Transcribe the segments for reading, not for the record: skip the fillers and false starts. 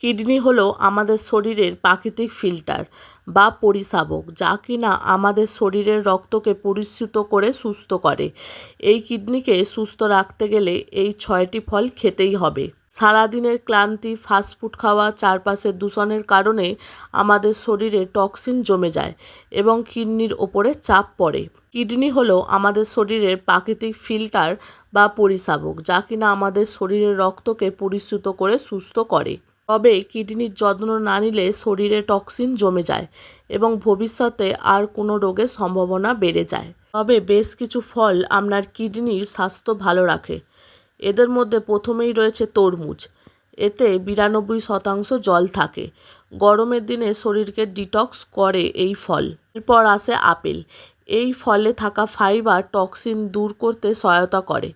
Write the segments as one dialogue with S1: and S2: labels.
S1: Kidney হলো আমাদের শরীরের প্রাকৃতিক ফিল্টার বা পরিশাবক, যা কিনা আমাদের শরীরের রক্তকে পরিশুদ্ধ করে সুস্থ করে। এই কিডনিকে সুস্থ রাখতে গেলে এই 6টি ফল খেতেই হবে। সারাদিনের ক্লান্তি, ফাস্টফুড খাওয়া, চারপাশের দূষণের কারণে আমাদের শরীরে টক্সিন জমে যায় এবং কিডনির ওপরে চাপ পড়ে। কিডনি হলো আমাদের শরীরের প্রাকৃতিক ফিল্টার বা পরিশাবক, যা কিনা আমাদের শরীরের রক্তকে পরিশুদ্ধ করে সুস্থ করে। তবে কিডনির যত্ন না নিলে শরীরে টক্সিন জমে যায় এবং ভবিষ্যতে আর কোনো রোগের সম্ভাবনা বেড়ে যায়। তবে বেশ কিছু ফল আপনার কিডনির স্বাস্থ্য ভালো রাখে। এদের মধ্যে প্রথমেই রয়েছে তরমুজ। এতে 92% জল থাকে। গরমের দিনে শরীরকে ডিটক্স করে এই ফল। এরপর আসে আপেল। এই ফলে থাকা ফাইবার টক্সিন দূর করতে সহায়তা করে।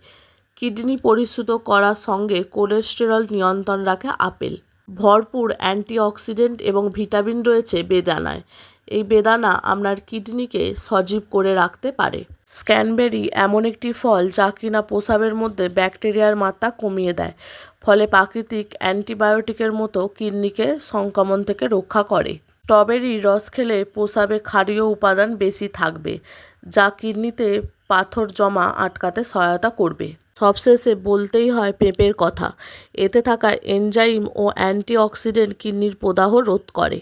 S1: কিডনি পরিশুদ্ধ করার সঙ্গে কোলেস্টেরল নিয়ন্ত্রণ রাখে আপেল। ভরপুর অ্যান্টিঅক্সিডেন্ট এবং ভিটামিন রয়েছে বেদানায়। এই বেদানা আপনার কিডনিকে সজীব করে রাখতে পারে। ক্র্যানবেরি এমন একটি ফল যা কিনা প্রস্রাবের মধ্যে ব্যাকটেরিয়ার মাত্রা কমিয়ে দেয়, ফলে প্রাকৃতিক অ্যান্টিবায়োটিকের মতো কিডনিকে সংক্রমণ থেকে রক্ষা করে। স্ট্রবেরির রস খেলে প্রস্রাবে ক্ষারীয় উপাদান বেশি থাকবে, যা কিডনিতে পাথর জমা আটকাতে সহায়তা করবে। সবশেষে বলতেই হয় পেঁপের কথা। এতে থাকা এনজাইম ও অ্যান্টিঅক্সিডেন্ট কিডনির প্রদাহ রোধ করে।